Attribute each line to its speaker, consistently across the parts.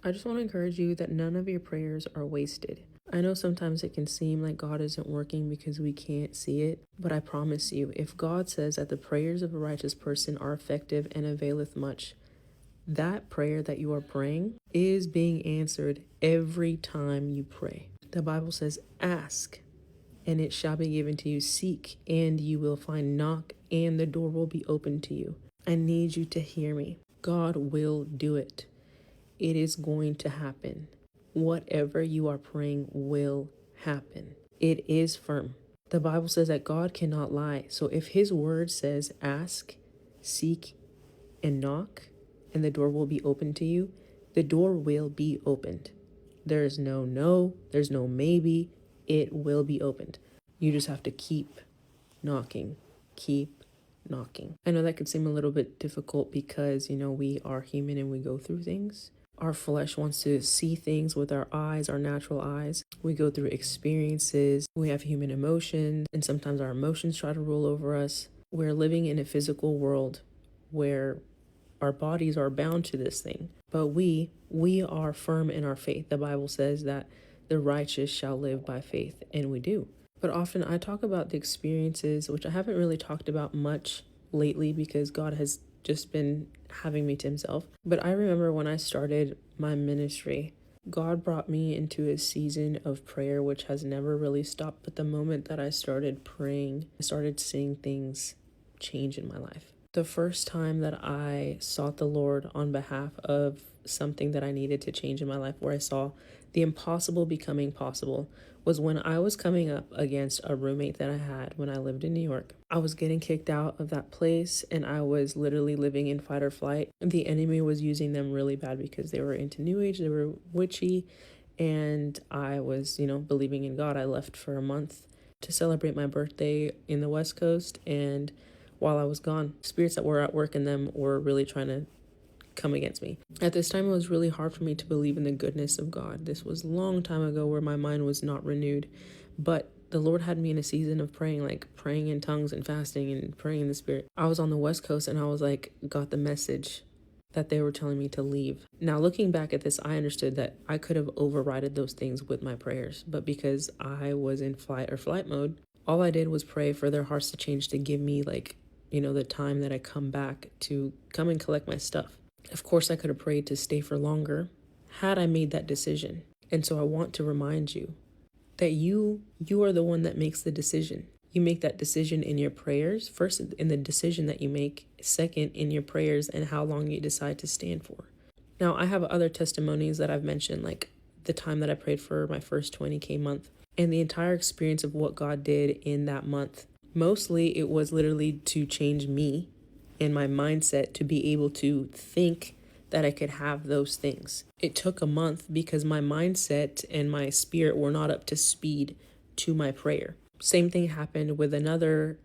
Speaker 1: I just want to encourage you that none of your prayers are wasted. I know sometimes it can seem like God isn't working because we can't see it, but I promise you, if God says that the prayers of a righteous person are effective and availeth much, that prayer that you are praying is being answered every time you pray. The Bible says, ask and it shall be given to you. Seek and you will find. Knock and the door will be open to you. I need you to hear me. God will do it. It is going to happen. Whatever you are praying will happen. It is firm. The Bible says that God cannot lie. So if his word says ask, seek, and knock, and the door will be open to you, the door will be opened. There is no, there's no maybe. It will be opened. You just have to keep knocking, keep knocking. I know that could seem a little bit difficult because, we are human and we go through things. Our flesh wants to see things with our eyes, our natural eyes. We go through experiences. We have human emotions, and sometimes our emotions try to rule over us. We're living in a physical world where our bodies are bound to this thing. But we are firm in our faith. The Bible says that the righteous shall live by faith, and we do. But often I talk about the experiences, which I haven't really talked about much lately because God has just been having me to himself. But I remember when I started my ministry, God brought me into a season of prayer which has never really stopped. But the moment that I started praying, I started seeing things change in my life. The first time that I sought the Lord on behalf of something that I needed to change in my life, where I saw the impossible becoming possible, was when I was coming up against a roommate that I had when I lived in New York. I was getting kicked out of that place and I was literally living in fight or flight. The enemy was using them really bad because they were into New Age, they were witchy, and I was, believing in God. I left for a month to celebrate my birthday in the West Coast, and while I was gone, spirits that were at work in them were really trying to come against me. At this time, it was really hard for me to believe in the goodness of God. This was a long time ago where my mind was not renewed, but the Lord had me in a season of praying, like praying in tongues and fasting and praying in the Spirit. I was on the West Coast and I was like, got the message that they were telling me to leave. Now, looking back at this, I understood that I could have overridden those things with my prayers, but because I was in fight or flight mode, all I did was pray for their hearts to change, to give me the time that I come back to come and collect my stuff. Of course, I could have prayed to stay for longer had I made that decision. And so I want to remind you that you are the one that makes the decision. You make that decision in your prayers, first in the decision that you make, second in your prayers and how long you decide to stand for. Now, I have other testimonies that I've mentioned, like the time that I prayed for my first 20K month and the entire experience of what God did in that month. Mostly it was literally to change me and my mindset to be able to think that I could have those things. It took a month because my mindset and my spirit were not up to speed to my prayer. Same thing happened with another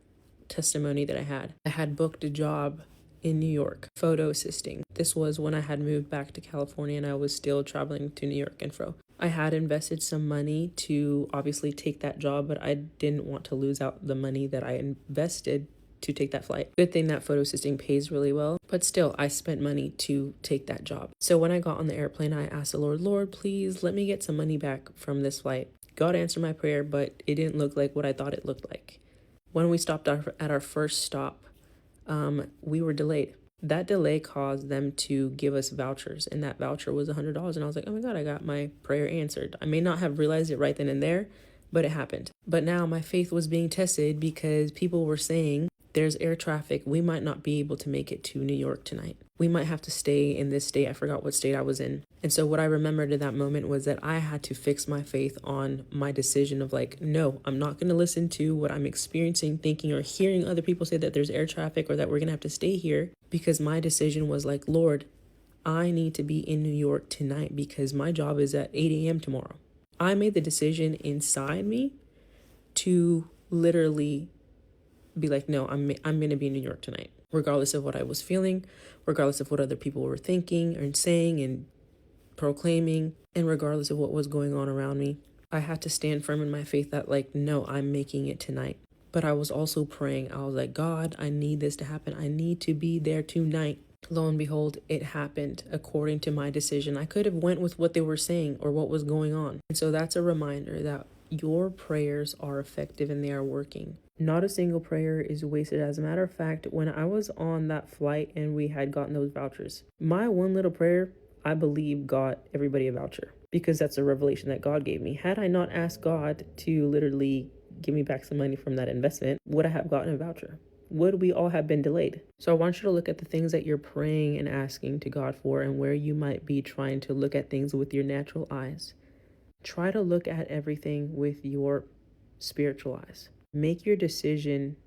Speaker 1: testimony that I had. I had booked a job in New York, photo assisting. This was when I had moved back to California and I was still traveling to New York and fro. I had invested some money to obviously take that job, but I didn't want to lose out the money that I invested to take that flight. Good thing that photo assisting pays really well, but still I spent money to take that job. So when I got on the airplane, I asked the Lord, please let me get some money back from this flight. God answered my prayer, but it didn't look like what I thought it looked like. When we stopped at our first stop, we were delayed. That delay caused them to give us vouchers, and that voucher was $100. And I was like, oh my God, I got my prayer answered. I may not have realized it right then and there, but it happened. But now my faith was being tested because people were saying, there's air traffic. We might not be able to make it to New York tonight. We might have to stay in this state. I forgot what state I was in. And so what I remembered in that moment was that I had to fix my faith on my decision of no, I'm not going to listen to what I'm experiencing, thinking, or hearing other people say that there's air traffic or that we're going to have to stay here, because my decision was Lord, I need to be in New York tonight because my job is at 8 a.m. tomorrow. I made the decision inside me to literally be no, I'm going to be in New York tonight, regardless of what I was feeling, regardless of what other people were thinking and saying and proclaiming, and regardless of what was going on around me. I had to stand firm in my faith that no, I'm making it tonight. But I was also praying. I was God, I need this to happen. I need to be there tonight. Lo and behold, it happened according to my decision. I could have went with what they were saying or what was going on. And so that's a reminder that your prayers are effective and they are working. Not a single prayer is wasted. As a matter of fact, when I was on that flight and we had gotten those vouchers, my one little prayer, I believe, got everybody a voucher, because that's a revelation that God gave me. Had I not asked God to literally give me back some money from that investment, would I have gotten a voucher? Would we all have been delayed? So I want you to look at the things that you're praying and asking to God for, and where you might be trying to look at things with your natural eyes. Try to look at everything with your spiritual eyes. Make your decision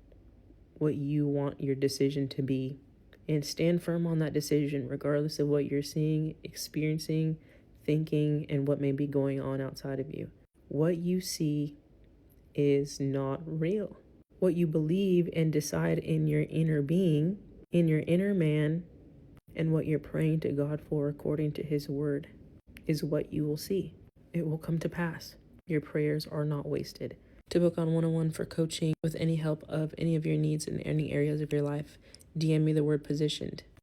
Speaker 1: what you want your decision to be, and stand firm on that decision, regardless of what you're seeing, experiencing, thinking, and what may be going on outside of you. What you see is not real. What you believe and decide in your inner being, in your inner man, and what you're praying to God for according to His word is what you will see. It will come to pass. Your prayers are not wasted. To book on one-on-one for coaching with any help of any of your needs in any areas of your life, DM me the word positioned.